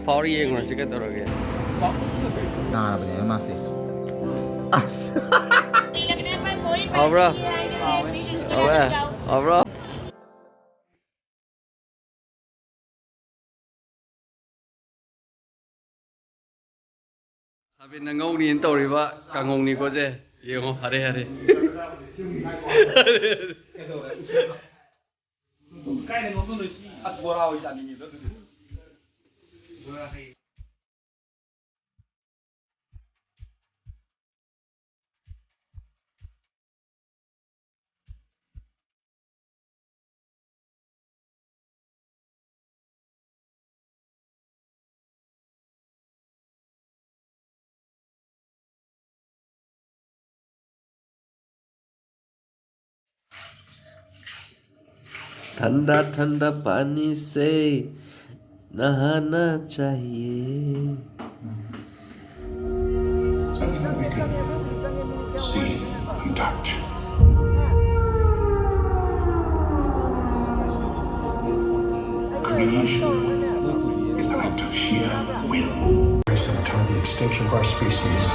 파워리 얘기를 시켰더라고요. Nah, apa dia masih? As. Abra. Abra. Abra. Sabi nangaw ni ito riba kangong ni ko je. Yung hare hare. ठंडा ठंडा पानी से नहाना चाहिए. Something that we can see and touch. Creation is an act of sheer will. Time the extinction of our species.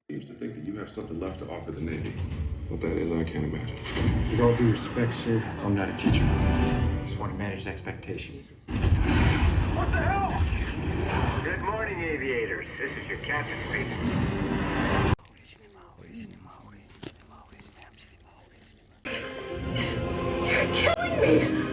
Seems to think that you have something left to offer the Navy. What that is, I can't imagine. With all due respect, sir, I'm not a teacher. I just want to manage expectations. What the hell? Good morning, aviators. This is your captain speaking. You're killing me!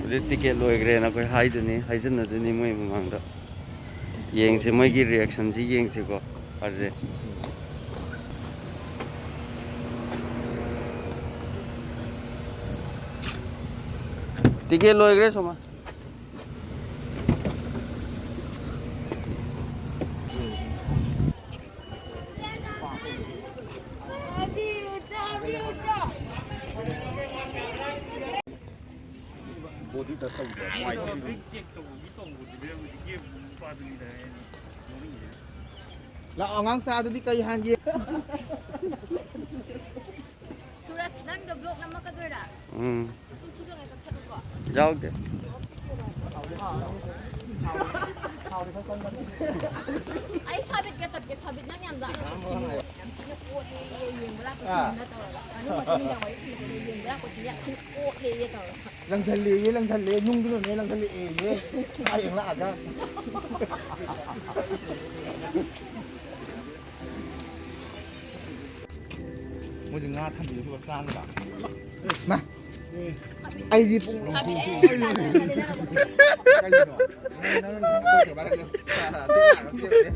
우리 티켓 로이그레나 거의 하이드니 하이즈나드니 뭐 이만다. yengsi moigi reaction ji yengsi ko arre ticket loigre soma La ongang sa ado di kay hangi. Suras nang the block na makadura. Susudo nga kapsado ko. jaog de Ay, sabit ka tag sabit na niyan dahil ang sinuko yung wala ko sino to. Ano mo sino ko yung wala ko siya sinuko to. Lang sali, nhung dulu nih lang sali ye. Ayang lah agak. Mau dengar thambi phu san ba. Ma. Ai di pung. Sabit ay Cái gì nó? Nó kiểu bán được. Là xí lại nó kia đấy.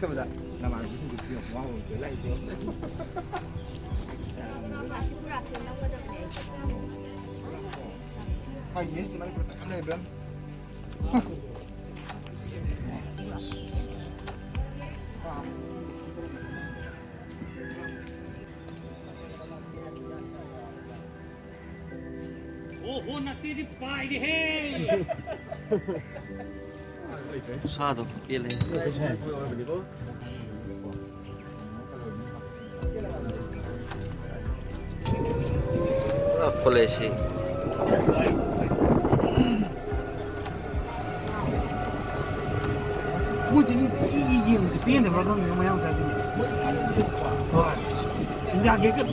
Cái gì đó? Là mà cái gì kiểu wow tới lại tiếng. Hay yes thì mà cái tám này bên. 사도 일해. 플래시.不仅一影是变的，不知道你怎么样才是。对，人家给个。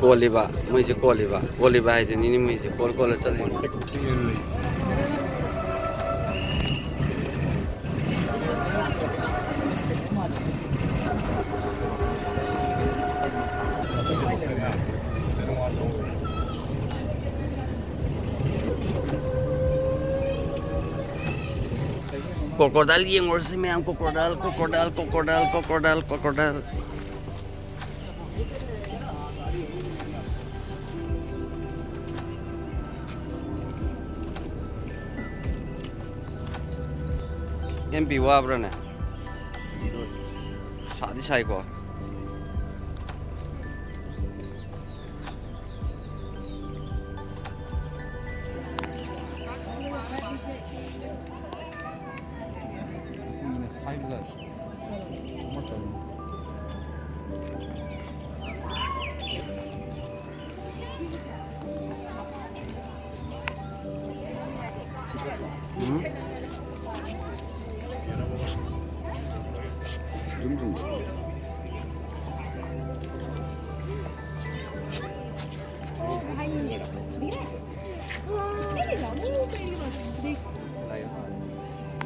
कोलीबा मैं कोलीबा है नि मैं कोल चले Crocodile yang ngurus memang crocodile. Em bị qua rồi nè. Sợ đi sai quá.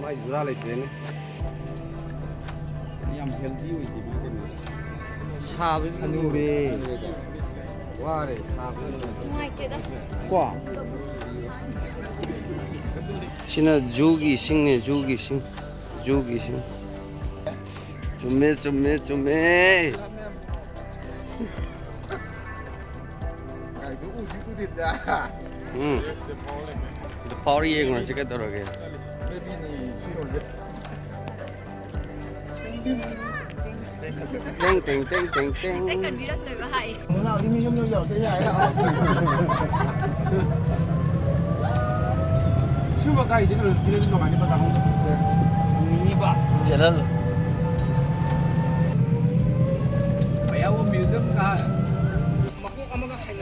Mai ra lại chuyện này. Em healthy vậy thì biết cái này. Sa với anh nuôi về. Qua để sa với. Ngoài kia đó. Quả. 진짜 조기 싱네 조기 싱. 좀매. Cái chú thịt à. 응. 파리 얘기를 시켰더라고요. Medini Fiore. 땡땡땡땡땡. Sẽ cần bí đất người và hại. Hôm nào đi mình nhung nhung cái này nào. 수박가 이제는 지내는 거 많이 받아. 이봐. 쟤는 Béo mì dâm ra. Mà cũng ăn cái hành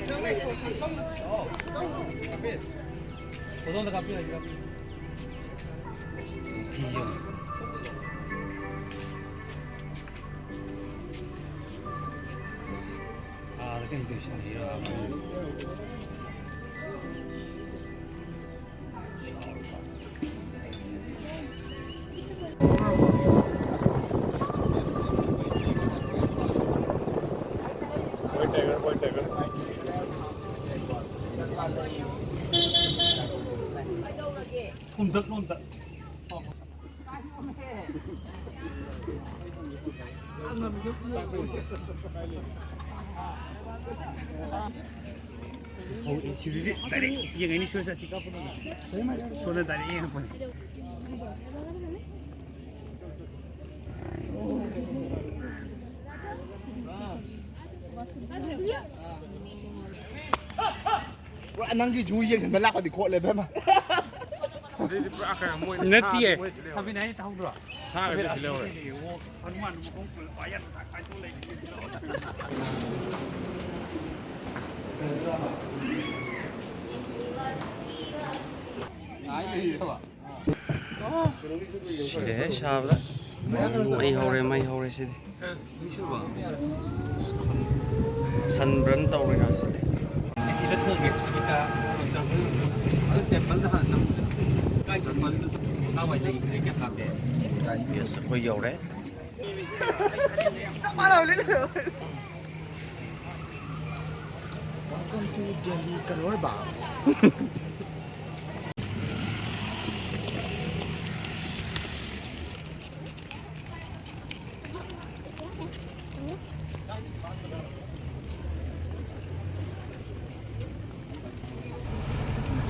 cái này 보통도 갑니다 이거. 아, 그러니까 이거 시작이야. 논다. 지리리 다리 이게 괜히 쇼사 지가 보는 손에 다리 이게 보니 ꯅꯪꯒꯤ zoo ꯌꯦꯡꯁꯤꯟꯕ ꯂꯥꯛꯄꯗꯤ ꯈꯣꯠꯂꯦ ꯕꯦꯝꯃ ꯅꯠꯇꯤꯌꯦ ꯁꯥꯕꯤꯅꯥꯏ ꯇꯧꯗ꯭ꯔꯣ ꯁꯥꯒꯗꯤ ꯁꯤꯜꯍꯧꯔꯦ ꯍꯅꯨꯃꯥꯟ ꯃꯈꯣꯡ ꯄꯥꯌꯟ ꯀꯥꯏꯇꯣ ꯂꯩ 시래 샤브다 마이 하우레 시디 선브런 떠오르나 시디 이거 통게 하니까 그 스텝만 하나 좀 까이던 나와 있는 게 답대 yes 거의 하우레 Welcome to Delhi Karor Bagh.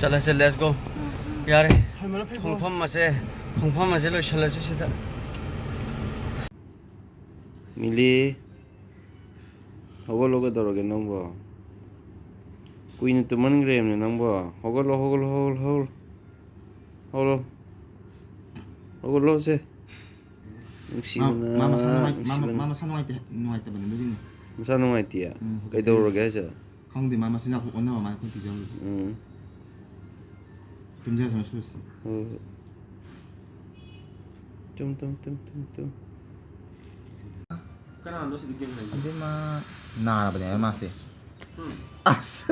चला चल लेट्स गो यार खंफम मसे लो चला सीधा मिली होगो दरोगे नंबो कुइन तुमन ग्रेम ने नंबो होगो से Mama sa nuwaite ba nilugin eh. masa nuwaitiya kay doroge sa Kung di mama sila ko na mama ko tijaw. Tumja sa sus. tum Kanaan doon si Digim na Hindi nara ba niya mas eh. As.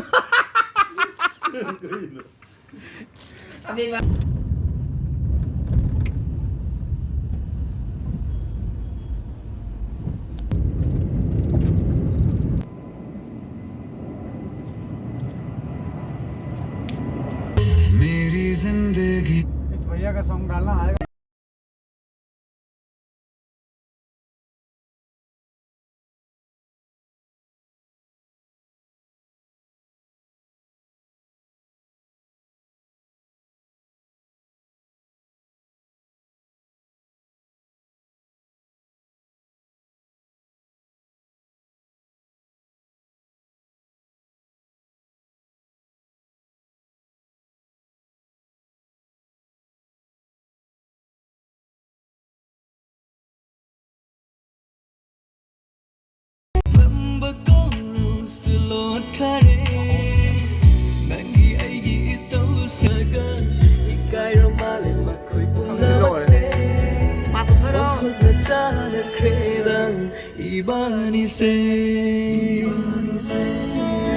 Hindi ba इस भैया का song डालना आएगा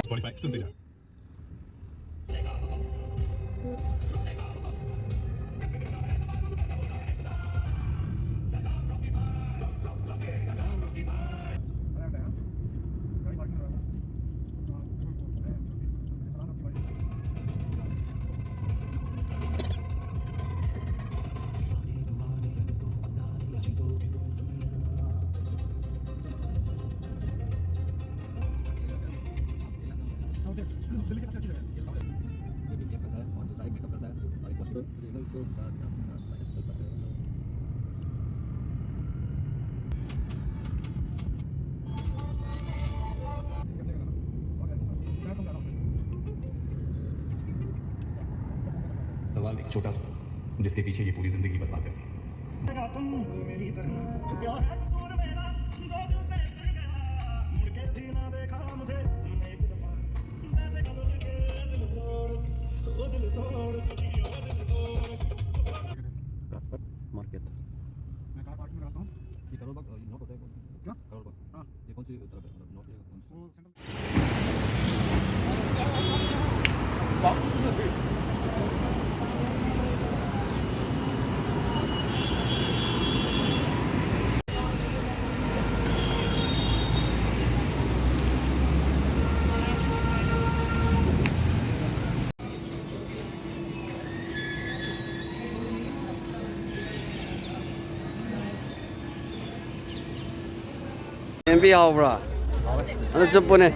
Spotify सुनते जा सवाल एक छोटा सा जिसके पीछे ये पूरी जिंदगी बर्बाद कर दी मार्केट मैं कार पार्किंग में रहता हूँ ये करोड़ बाग नॉर्थ होता है क्या करोड़ बाग हाँ ये कौन सी तरफ है मतलब नॉर्थ या कौन सी वो सेंट्रल भी आओ ब्रा अरे चुप ने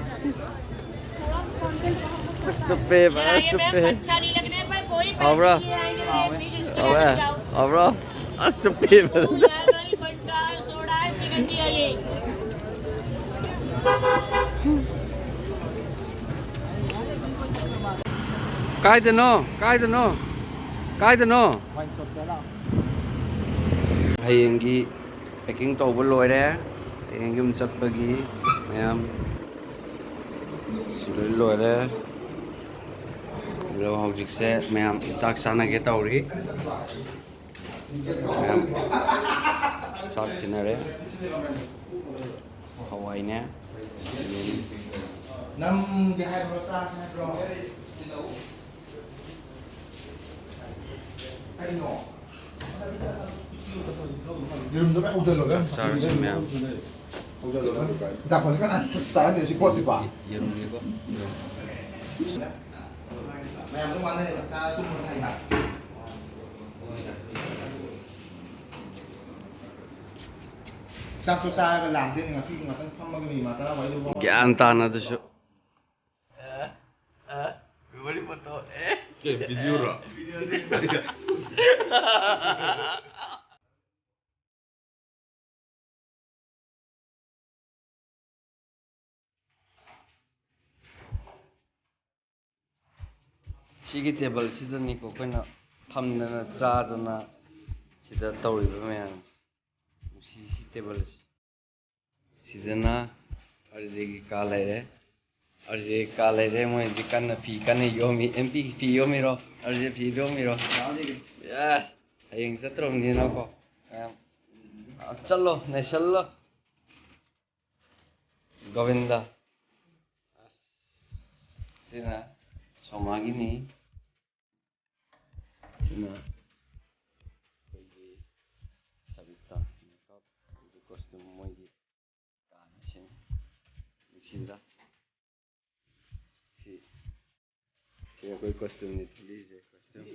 चुप्पे आओ ब्रा आओ ब्रा चुप्पे ꯀꯥꯏꯗꯅꯣ ꯀꯥꯏꯗꯅꯣ ꯀꯥꯏꯗꯅꯣ ꯋꯥꯏꯟ ꯁꯣꯞꯇ ꯂꯥꯛꯑꯣ ꯍꯌꯦꯡꯒꯤ ꯄꯦꯛꯀꯤꯡ ꯇꯧꯕ ꯂꯣꯏꯔꯦ ꯍꯌꯦꯡ ꯌꯨꯝ ꯆꯠꯄꯒꯤ ꯃꯌꯥꯝ ꯂꯣꯏꯔꯦ ꯑꯗꯣ ꯍꯧꯖꯤꯛꯁꯦ ꯃꯌꯥꯝ ꯆꯥꯛ ꯆꯥꯅꯒꯦ ꯇꯧꯔꯤ ꯃꯌꯥꯝ ꯆꯥꯛ ꯊꯤꯟꯅꯔꯦ ꯍꯋꯥꯏꯅꯦ ꯅꯝꯒꯦ ꯍꯥꯏꯕ꯭ꯔꯣ ꯆꯥꯁꯦ ꯍꯥꯏꯕ꯭ꯔꯣ ꯀꯩꯅꯣ ꯌꯦꯔꯨꯝꯗꯣ ꯂꯣꯏ ꯍꯧꯖꯜꯂꯣꯒ ꯆꯥꯔꯁꯤ ꯃꯌꯥꯝ ꯍꯧꯖꯜꯂꯣꯒ ꯁꯤꯇꯥꯐꯣꯟꯁꯦ ꯀꯅꯥ ꯆꯥꯔꯝꯃꯤꯅꯣ ꯁꯤ ꯄꯣꯠꯁꯤꯕꯣ ꯌꯦꯔꯨꯝꯅꯤꯀꯣ ꯃꯌꯥꯝ ꯑꯗꯨꯝ ꯋꯥꯅꯔꯦ ꯆꯥꯔ ꯇꯨꯝꯕ ꯍꯥꯏꯕ ꯆꯥꯛꯇꯣ ꯆꯥꯔꯒ ꯂꯥꯛꯁꯦ ꯉꯁꯤ ꯉꯥꯛꯇꯪ ꯐꯝꯃꯒ ꯃꯤꯅꯤꯠ 10 ꯋꯥꯔꯤ ꯒ꯭ꯌꯥꯟ ꯇꯥꯅ ꯑꯗꯨꯁꯨ ꯁꯤꯒꯤ ꯇꯦꯕꯜꯁꯤꯗꯅꯤꯀꯣ ꯑꯩꯈꯣꯏꯅ ꯐꯝꯗꯅ ꯆꯥꯗꯅ ꯁꯤꯗ ꯇꯧꯔꯤꯕ ꯃꯌꯥꯝꯁꯦ ꯅꯨꯡꯁꯤ ꯁꯤ ꯇꯦꯕꯜꯁꯤ ꯁꯤꯗꯅ ꯑꯔꯖꯦꯒꯤ ꯀꯥ ꯂꯩꯔꯦ ꯑꯔꯖꯦ ꯀꯥ ꯂꯩꯔꯦ ꯃꯣꯏ ꯍꯧꯖꯤꯛ ꯀꯟꯅ ꯐꯤ ꯀꯟꯅ ꯌꯣꯝꯃꯤ ꯑꯦꯝꯄꯤ ꯐꯤ ꯌꯣꯝꯃꯤꯔꯣ ꯑꯔꯖꯦ ꯐꯤ ꯌꯣꯝꯃꯤꯔꯣ ꯌꯦꯁ ꯍꯌꯦꯡ ꯆꯠꯇ꯭ꯔꯕꯅꯤꯅꯀꯣ ꯃꯌꯥꯝ ꯆꯠꯂꯣ ꯅꯩꯁꯜꯂꯣ ꯒꯣꯕꯤꯟꯗ ꯁꯤꯅ ꯁꯣꯃꯥꯒꯤꯅꯤ ꯁꯤꯅ ꯑꯩꯈꯣꯏꯒꯤ ꯁꯕꯤꯇꯥ ꯃꯦꯀꯞ ꯑꯗꯨ ꯀꯣꯁꯇꯨꯝ ꯃꯣꯏꯒꯤ ꯀꯥꯅꯤ ꯁꯤꯅꯤ ꯅꯨꯡꯁꯤꯗ꯭ꯔꯥ ꯁꯤ ꯑꯩꯈꯣꯏ ꯀꯣꯁꯇꯨꯝꯅꯤ ꯊꯤꯜꯂꯤꯁꯦ ꯀꯣꯁꯇꯨꯝ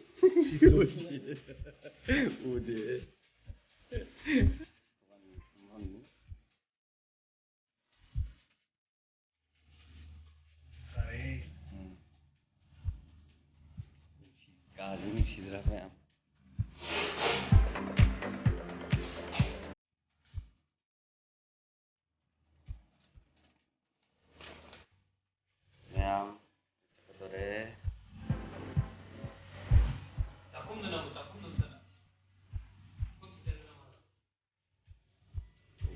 ꯎꯗꯦ ꯀꯥꯁꯤ ꯅꯨꯡꯁꯤꯗ꯭ꯔꯥ ꯃꯌꯥꯝ ꯃꯌꯥꯝ ꯆꯠꯀꯗꯣꯔꯦ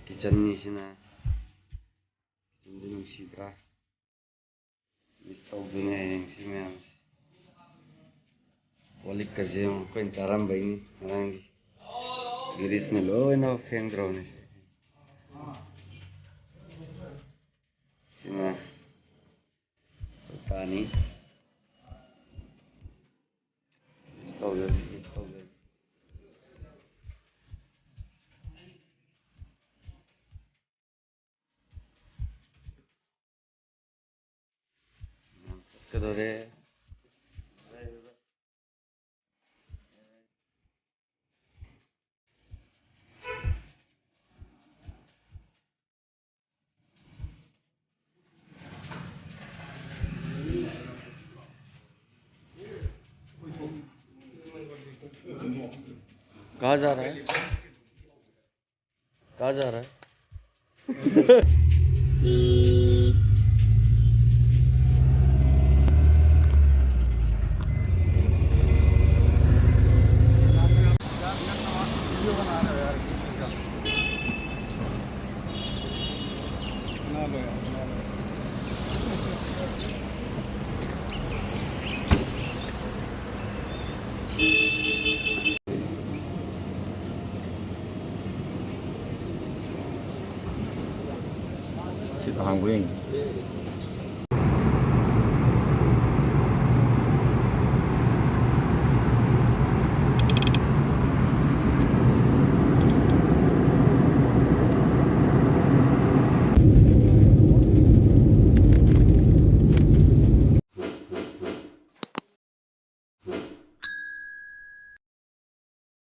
ꯀꯤꯠꯆꯟꯅꯤꯁꯤꯅ ꯀꯤꯠꯆꯟꯁꯤ ꯅꯨꯡꯁꯤꯗ꯭ꯔꯥ ꯃꯤꯁ ꯇꯧꯗꯣꯏꯅꯦ ꯍꯌꯦꯡ ꯁꯤ ꯃꯌꯥꯝꯁꯦ ꯋꯥꯂꯤꯛꯀꯁꯦ ꯑꯩꯈꯣꯏꯅ ꯆꯥꯔꯝꯕꯩꯅꯤ ꯉꯔꯥꯡꯒꯤ ꯒꯤꯔꯤꯁꯅ ꯂꯣꯏꯅ ꯐꯦꯡꯗ꯭ꯔꯕꯅꯤ ꯁꯤꯅ ꯇꯥꯅꯤ ꯃꯤꯁ ꯇꯧꯗꯣꯏꯅꯤ ꯃꯤꯁ ꯇꯧꯗꯣꯏꯅꯤ ꯆꯠꯀꯗꯣꯔꯦ कहाँ जा रहा है कहाँ जा रहा है Sit behind wing.